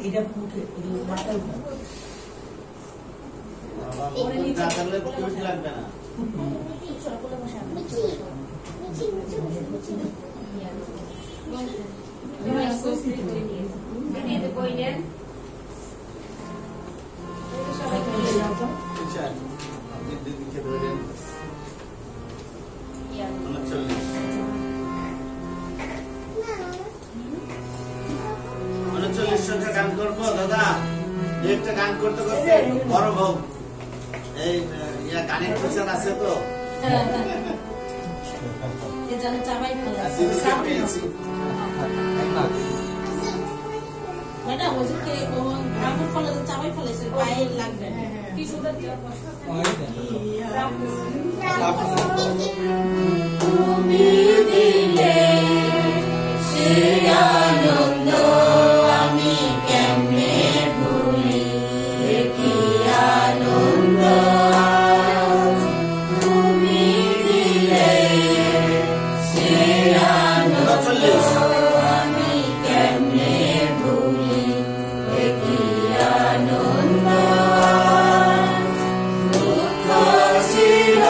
এটা মুখে মাথায় লাগবে না গান করবো দাদা একটা গান করতে করতে বড় হোক এই গানের প্রচার আছে তো চাবাই ফেলেছে পায়ে লাগবে কি সুন্দর তুমি দিলে সে আনন্দ আমি কেমনে ভুলি কি আনন্দ তুমি দিলে সে আনন্দ আমি কেমনে ভুলি কি আনন্দ দুঃখ ছিল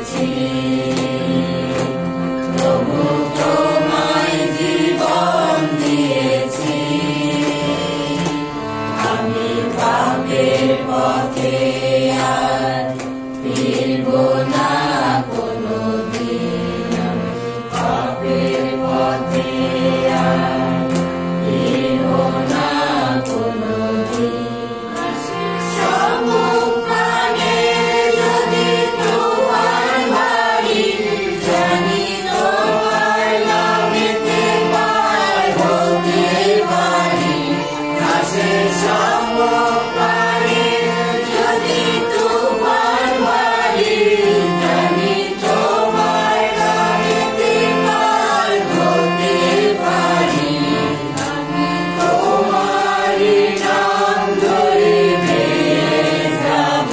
বেসেছি, প্রভু তোমায় জীবন দিয়েছি। আমি পাপের পথে আর ফিরব না কোনোদিন, আমি পাপের পথে আর ফিরব না কোনোদিন। সম্মুখে যদি তোমার বাড়ি, জানি তোমার নামেতে পার হতে পারি। দাসের সম্মুখে যদি তোমার বাড়ি, জানি তোমার নামেতে পার হতে পারি। আমি তোমারই নাম ধরে বেয়ে যাব,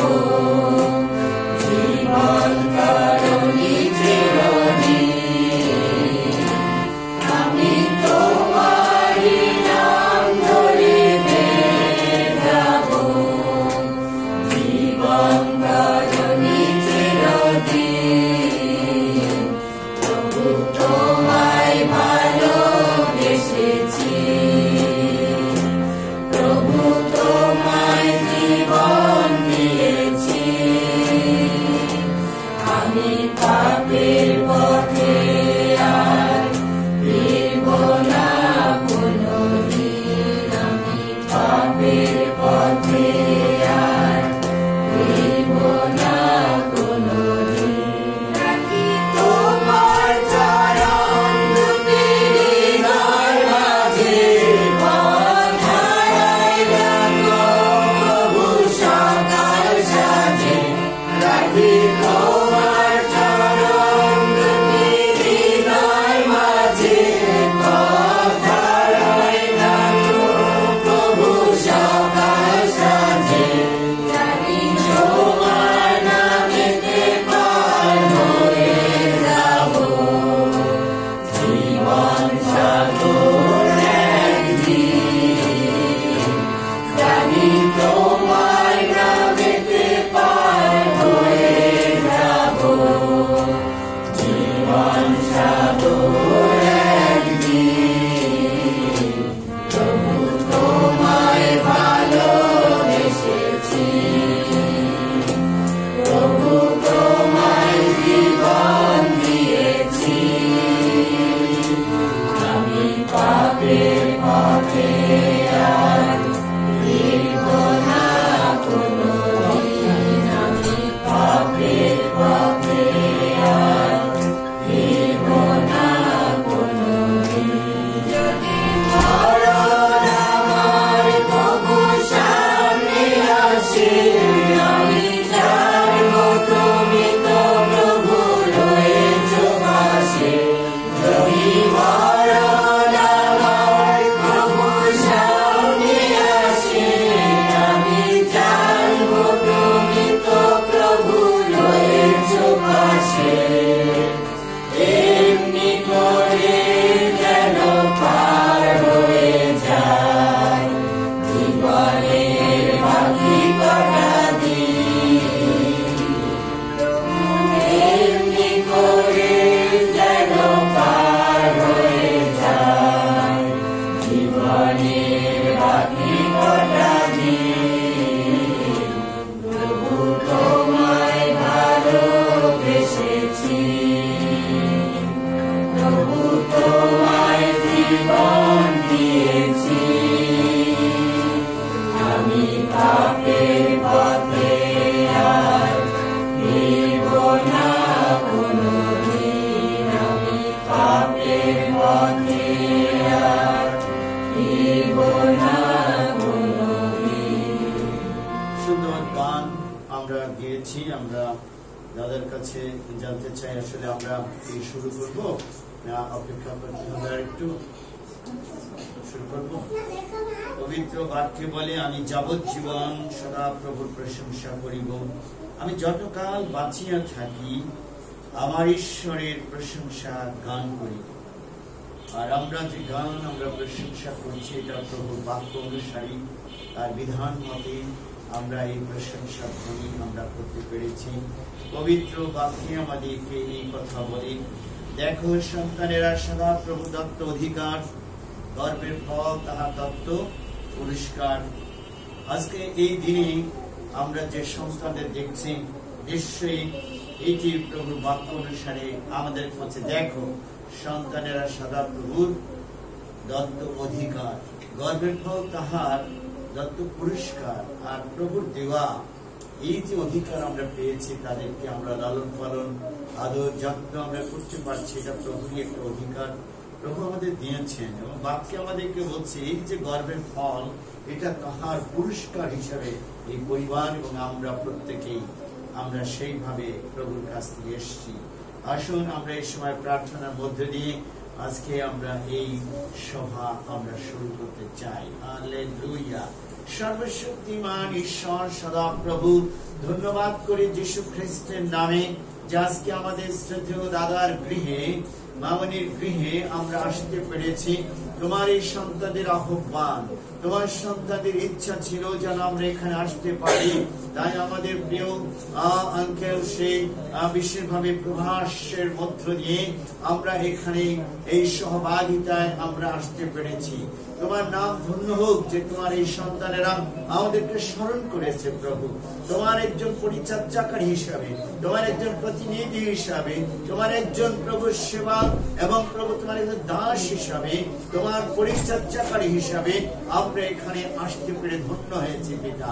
জীবন তরণী চিরদিন। আমি তোমারই নাম ধরে বেয়ে যাব, জীবন তরণী চিরদিন। প্রভু তোমায় ভালোবেসেছি, প্রভু তোমায় জীবন দিয়েছি। আমি পাপের পথে আর ফিরব না কোনোদিন, আমি পাপের পথে আর ফিরব না কোনোদিন। রাখি তোমার চরণ দুটি হৃদয় মাঝে, পথ হারাই রাখো প্রভু সকাল সাজে। রাখি তোমার চরণ দুটি হৃদয় মাঝে, পথ হারাই রাখো প্রভু সকাল সাজে। জানি তোমার নামেতে পার হয়ে যাব, জীবন সাগর একদিন। জানি তোমার নামেতে পার হয়ে যাব, জীবন সাগর একদিন। প্রভু তোমায় ভালোবেসেছি, প্রভু তোমায় জীবন দিয়েছি। আমি পাপের পথে আর ফিরব না কোনোদিন, আমি পাপের পথে আর ফিরব না কোনোদিন। যদি মরণ আমার প্রভু সামনে আসে, আমি জানব তুমি তো প্রভু রয়েছ পাশে। যদি মরণ আমার প্রভু সামনে আসে, আমি জানব তুমি তো প্রভু রয়েছ পাশে। এমনি করে যেন পার হয়ে যায় জীবনের বাকি কটা দিন। এমনি করে যেন পার হয়ে যায় জীবনের বাকি কটা দিন। প্রভু তোমায় ভালোবেসেছি, প্রভু তোমায় জীবন দিয়েছি। আমি পাপের পথে আর ফিরব না কোনোদিন, আমি পাপের পথে আর ফিরব না কোনোদিন। সুন্দর গান আমরা গেয়েছি। আমরা যাদের কাছে জানতে চাই আসলে আমরা কি শুরু করব না অপেক্ষা করতে হবে, আর একটু শুরু করব। পবিত্র বাক্যে বলে, আমি যাবজ্জীবন সদা প্রভুর প্রশংসা করিব। আমি যতকাল বাঁচিয়া থাকি আমার ঈশ্বরের প্রশংসা গান করিব। আর আমরা যে গান আমরা প্রশংসা করছি এটা প্রভুর বাক্য অনুসারী, তার বিধান মতে আমরা এই প্রশংসা ধ্বনি আমরা করতে পেরেছি। পবিত্র বাক্যে আমাদেরকে এই কথা বলি, দেখো সন্তানেরা সদা প্রভু দত্ত অধিকার, গর্বের ফল তাহার দত্ত পুরস্কার। আজকে এই দিনে আমরা যে সন্তানদের দেখছি, নিশ্চয়ই এইটি প্রভুর বাক্য অনুসারে আমাদের কাছে, দেখো সন্তানেরা সদা প্রভুর দত্ত অধিকার, গর্বের ফল তাহার দত্ত পুরস্কার। আর প্রভুর দেওয়া এই যে অধিকার আমরা পেয়েছি, তাদেরকে আমরা লালন পালন আদর যত্ন আমরা করতে পারছি, এটা প্রভুরই একটা অধিকার প্রভু আমাদের দিয়েছেন। এবং বাক্যে আমাদেরকে বলছে, এই যে গর্বের ফল, এটা তাহার পুরস্কার হিসাবে এই পরিবার এবং আমরা প্রত্যেকেই আমরা সেইভাবে প্রভুর কাছ থেকে এসেছি। আসুন আমরা এই সময় প্রার্থনার মধ্যে দিয়ে আজকে আমরা এই সভা আমরা শুরু করতে চাই। হালেলুয়া। সর্বশক্তিমান ঈশ্বর সদা প্রভু, ধন্যবাদ করি যীশু খ্রিস্টের নামে যে আজকে আমাদের শ্রদ্ধেয় দাদার গৃহে, মামনির গৃহে আমরা আসতে পেরেছি। তোমার এই সন্তানদের আহ্বান, তোমার সন্তানদের ইচ্ছা ছিল যেন আমরা এখানে আসতে পারি। তাই আমাদের প্রিয় আঙ্কেল সেই বিশেষভাবে প্রভাসের মধ্য দিয়ে আমরা এখানে এই সহভাগিতায় আমরা আসতে পেরেছি। তোমার নাম ধন্য হোক যে তোমার এই সন্তানেরা আমাদেরকে স্মরণ করেছে প্রভু, তোমার একজন পরিচর্যাকারী হিসাবে, তোমার একজন প্রতিনিধি হিসাবে, তোমার একজন প্রভু সেবা এবং প্রভু তোমার একজন দাস হিসাবে, তোমার পরিচর্যাকারী হিসাবে আমরা এখানে আসতে পেরে ধন্য হয়েছি পিতা।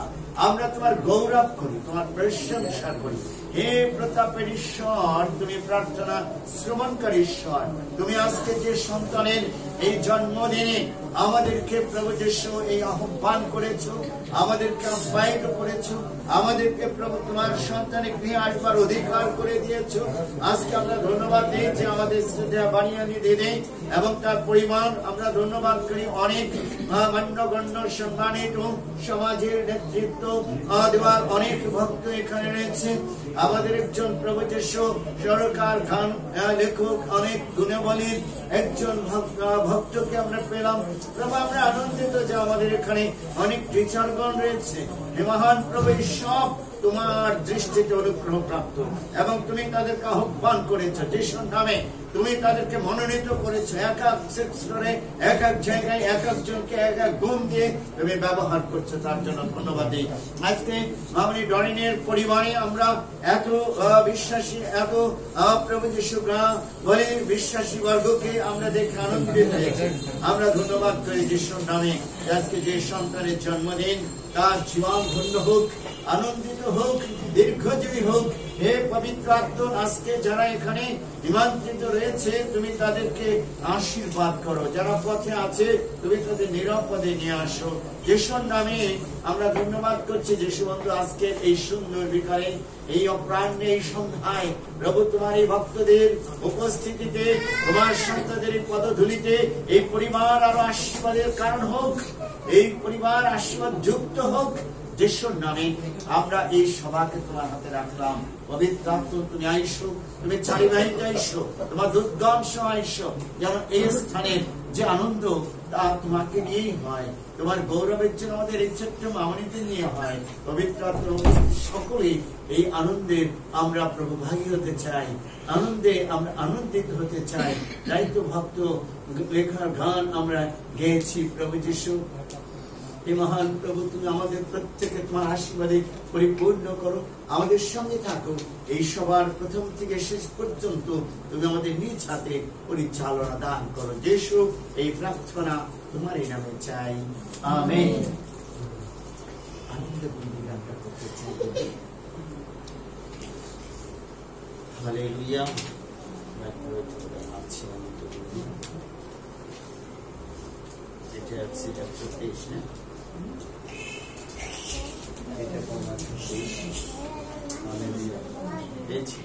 আমরা তোমার গৌরব করি, তোমার প্রশংসা করি। হে প্রতাপের ঈশ্বর, তুমি প্রার্থনা শ্রবণকারী ঈশ্বর, তুমি আজকে যে সন্তানের এই জন্মদিনে আমাদেরকে প্রভু যিশু এই আহ্বান করেছো, আমাদেরকে আহ্বায়িত করেছো, আমাদেরকে প্রভু তোমার সন্তানের গৃহে আসবার অধিকার করে দিয়েছো। আজকে আমরা ধন্যবাদ দিই যে আমাদের শ্রদ্ধা বানিয়ানি দিদি এবং তার পরিবার, আমরা ধন্যবাদ করি। অনেক মান্যগণ্য সম্মানিত সমাজের নেতৃত্ব দেওয়ার অনেক ভক্ত এখানে রয়েছে। আমাদের একজন প্রভু যিশু সরকার গান লেখক, অনেক গুণবলীর একজন ভক্তকে আমরা পেলাম প্রভু। আমরা আনন্দিত যে আমাদের এখানে অনেক টিচারগণ রয়েছে। হে মহান প্রভু, সব তোমার দৃষ্টিতে অনুগ্রহ প্রাপ্ত এবং তুমি তাদেরকে আহ্বান করেছো যিশুর নামে, তুমি তাদেরকে মনোনীত করেছো। এক এক সেক্টরে, এক এক জায়গায়, এক একজনকে এক এক গুণ দিয়ে তুমি ব্যবহার করছো, তার জন্য ধন্যবাদ দিই। আজকে মামনি ডরিনের পরিবারে আমরা এত বিশ্বাসী, এত প্রভু যিশু বলে বিশ্বাসী বর্গকে আমরা দেখে আনন্দিত হয়েছি। আমরা ধন্যবাদ করি যিশুর নামে। আজকে যে সন্তানের জন্মদিন, তার জীবন ধন্য হোক, আনন্দিত হোক, দীর্ঘজীবী হোক। হে পবিত্র আত্মা, আজকে যারা এখানে নিমন্ত্রিত রয়েছে, তুমি তাদেরকে আশীর্বাদ করো। যারা পথে আছে, তুমি তাদের নিরাপদে নিয়ে আসো। যিশুর নামে আমরা ধন্যবাদ করছি। যিশু বন্ধু, আজকে এই সুন্দর বিকালে, এই অপরাহ্নে, এই সন্ধ্যায় প্রভু তোমার এই ভক্তদের উপস্থিতিতে, তোমার সন্তানদের পদধূলিতে এই পরিবার আরো আশীর্বাদের কারণ হোক, এই পরিবার আশীর্বাদ যুক্ত হোক। যিশুর নামে আমরা এই সভাকে তোমার হাতে রাখলাম। পবিত্র আত্মা, তুমি আইসো, তুমি চারিবাহিতে আইসো, তোমার দুর্গঞ্জ আইসো, যেন এই স্থানের যে আনন্দ তা তোমাকে নিয়েই হয়। তোমার গৌরবের জন্য আমাদের এই ছোট্ট মামনিতে নিয়ে হয়। পবিত্র আত্মার সকলেই এই আনন্দের আমরা প্রভু ভাগী হতে চাই, আনন্দে আমরা আনন্দিত হতে চাই। তাই তো ভক্ত লেখার গান আমরা গেয়েছি। প্রভু যিশু, হে মহান প্রভু, তুমি আমাদের প্রত্যেকে তোমার আশীর্বাদে পরিপূর্ণ করো, আমাদের সঙ্গে থাকো। এই সবার প্রথম থেকে শেষ পর্যন্ত তুমি আমাদের নিজ হাতে পরিচালনা দান করো। যিশু, এই প্রার্থনা তোমার এই নামে চাই, আমেন। আনন্দ বন্দি গানটা করতে চাই। হালেলুয়া। এটা আছে 23 না, এটা কোনা 23। হালেলুয়া। দেখি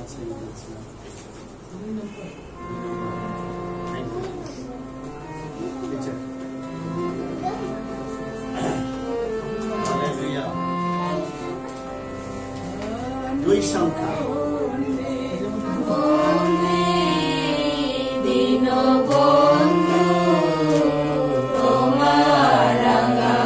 আচ্ছা, এটা হালেলুয়া। দুই সংখ্যা বন্ধু তোমার রাঙা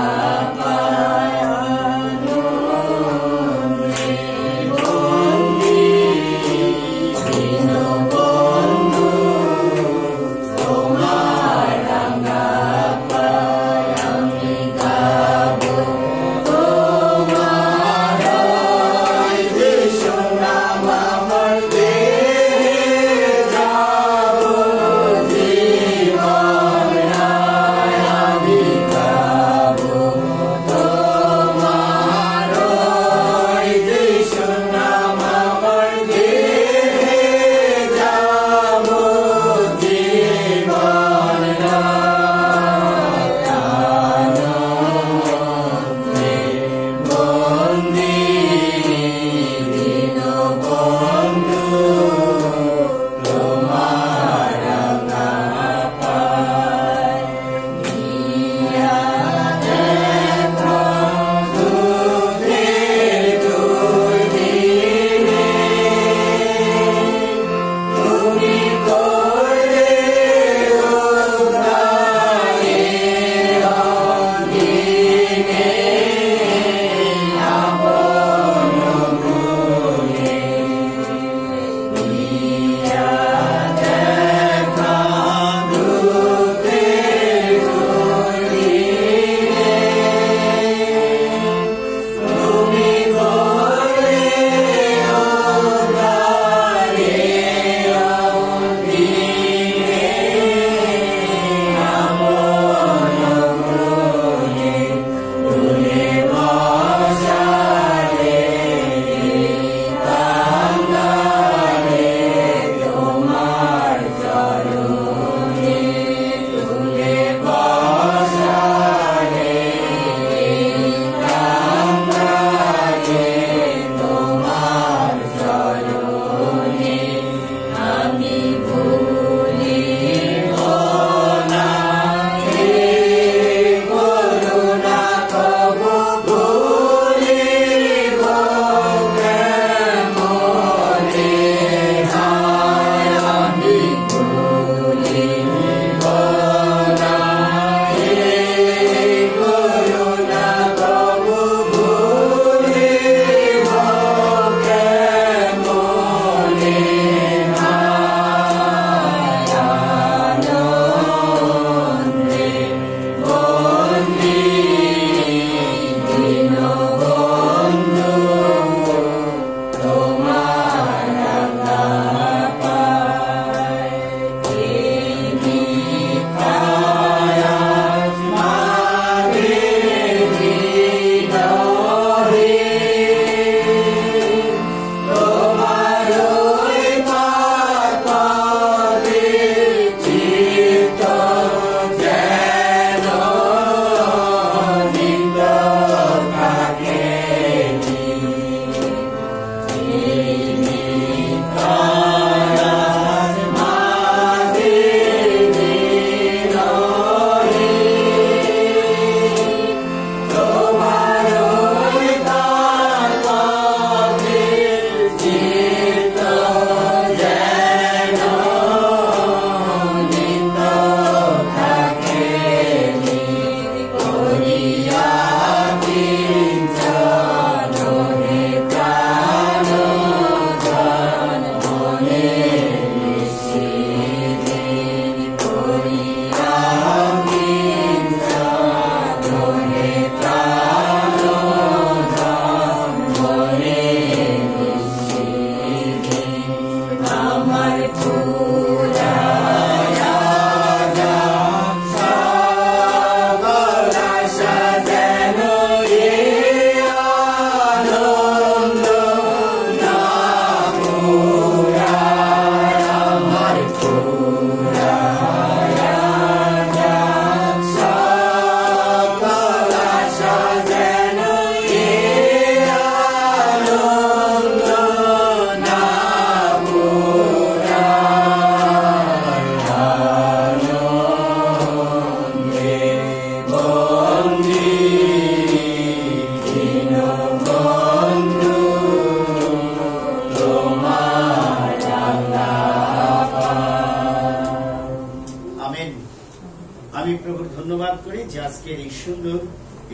করি যে আজকের এই সুন্দর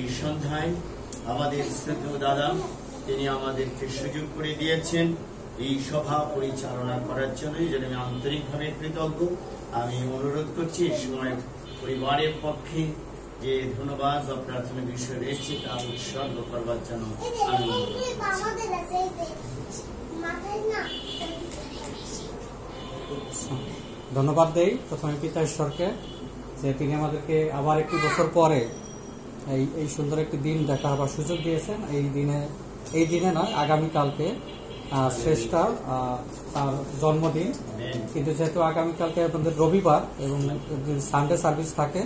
এই সন্ধ্যায় আমাদের শ্রদ্ধেয় দাদা তিনি আমাদেরকে সুযোগ করে দিয়েছেন এই সভা পরিচালনা করার জন্য। এই জন্য আমি আন্তরিকভাবে কৃতজ্ঞ। আমি অনুরোধ করছি এই সময় পরিবারের পক্ষে যে ধন্যবাদ বা প্রার্থনা বিষয় রয়েছে তা উৎসর্গ করবার জন্য আমি অনুরোধ করছি। ধন্যবাদ দেই প্রথমে পিতা ঈশ্বরকে যে তিনি আমাদেরকে আবার একটি বছর পরে এই সুন্দর একটি দিন দেখা হবার সুযোগ দিয়েছেন। এই দিনে নয়, আগামীকালকে শ্রেষ্ঠা তার জন্মদিন, কিন্তু যেহেতু আগামীকালকে আমাদের রবিবার এবং সানডে সার্ভিস থাকে,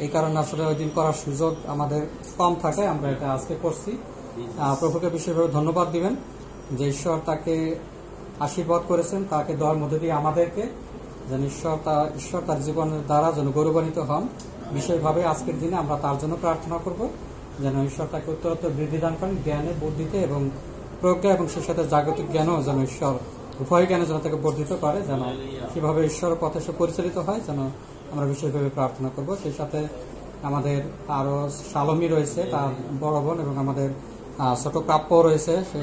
এই কারণে আসলে ওই দিন করার সুযোগ আমাদের কম থাকে। আমরা এটা আজকে করছি। প্রভুকে বিশেষভাবে ধন্যবাদ দিবেন যে ঈশ্বর তাকে আশীর্বাদ করেছেন, তাকে দেওয়ার মধ্যে দিয়ে আমাদেরকে যেন ঈশ্বর তার জীবনের দ্বারা যেন গৌরবান্বিত হন। বিশেষভাবে আজকের দিনে আমরা তার জন্য প্রার্থনা করব যেন ঈশ্বর তাকে উত্তরোত্তর বৃদ্ধি দান করেন জ্ঞানে, বুদ্ধিতে এবং প্রজ্ঞা, এবং সেই সাথে জাগতিক জ্ঞানও যেন ঈশ্বর উভয় জ্ঞানে যেন তাকে বর্ধিত করে, যেন কিভাবে ঈশ্বরের পথে সে পরিচালিত হয় যেন আমরা বিশেষভাবে প্রার্থনা করব। সেই সাথে আমাদের আরো শালমি রয়েছে, তার বড় বোন, এবং আমাদের ছোট প্রাপ্য রয়েছে। সে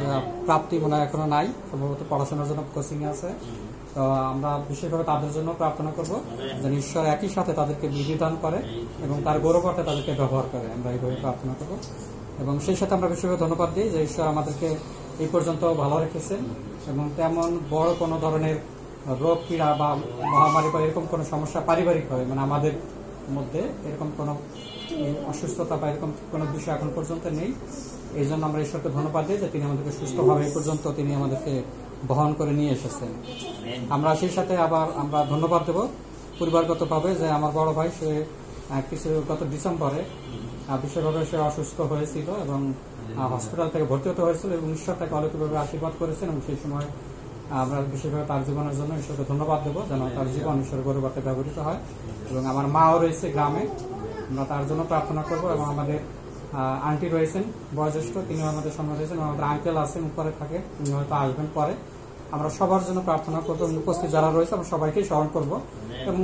প্রাপ্তি মনে হয় এখনো নাই, সম্ভবত পড়াশোনার জন্য কোচিং আছে। তো আমরা বিশেষভাবে তাদের জন্য প্রার্থনা করব যেন ঈশ্বর একই সাথে তাদেরকে বৃদ্ধি দান করে এবং তার গৌরবতে তাদেরকে ব্যবহার করে। আমরা এইভাবে প্রার্থনা করব এবং সেই সাথে আমরা বিশেষভাবে ধন্যবাদ দিই যে ঈশ্বর আমাদেরকে এই পর্যন্ত ভালো রেখেছেন এবং তেমন বড় কোনো ধরনের রোগ পীড়া বা মহামারী বা এরকম কোনো সমস্যা পারিবারিকভাবে মানে আমাদের মধ্যে এরকম কোনো অসুস্থতা বা এরকম কোনো বিষয় এখন পর্যন্ত নেই। এই জন্য আমরা ঈশ্বরকে ধন্যবাদ দিই যে তিনি আমাদেরকে সুস্থভাবে এই পর্যন্ত তিনি আমাদেরকে বহন করে নিয়ে এসেছেন। আমরা সেই সাথে আবার আমরা ধন্যবাদ দেব পরিবারগতভাবে যে আমার বড় ভাই সে গত ডিসেম্বরে বিশেষভাবে সে অসুস্থ হয়েছিল এবং হসপিটাল থেকে ভর্তি হতে হয়েছিল এবং ঈশ্বর তাকে অলৌকিকভাবে আশীর্বাদ করেছেন এবং সেই সময় আমরা বিশেষভাবে তার জীবনের জন্য ঈশ্বরকে ধন্যবাদ দেবো যেন তার জীবন ঈশ্বর গৌরবাতে ব্যবহৃত হয়। এবং আমার মাও রয়েছে গ্রামে, আমরা তার জন্য প্রার্থনা করবো এবং আমাদের আন্টি রয়েছেন বয়োজ্যেষ্ঠ, তিনিও আমাদের সঙ্গে রয়েছেন, আমাদের আঙ্কেল আছেন উপরে থাকে, উনি হয়তো আসবেন পরে। আমরা সবার জন্য প্রার্থনা করবো, উপস্থিত যারা রয়েছে আমরা সবাইকেই স্মরণ করবো এবং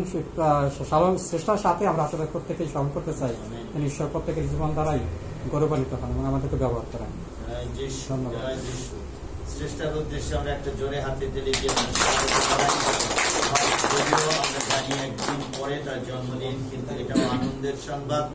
চেষ্টার সাথে আমরা আসলে প্রত্যেকেই স্মরণ করতে চাই যেন ঈশ্বর প্রত্যেকের জীবন দ্বারাই গৌরবান্বিত হন এবং আমাদেরকে ব্যবহার করেন। ধন্যবাদ। শ্রেষ্ঠার উদ্দেশ্যে আমরা একটা জোরে হাতে দিলে গিয়ে আমরা জানি একদিন পরে তার জন্মদিন, কিন্তু এটা আনন্দের সংবাদ।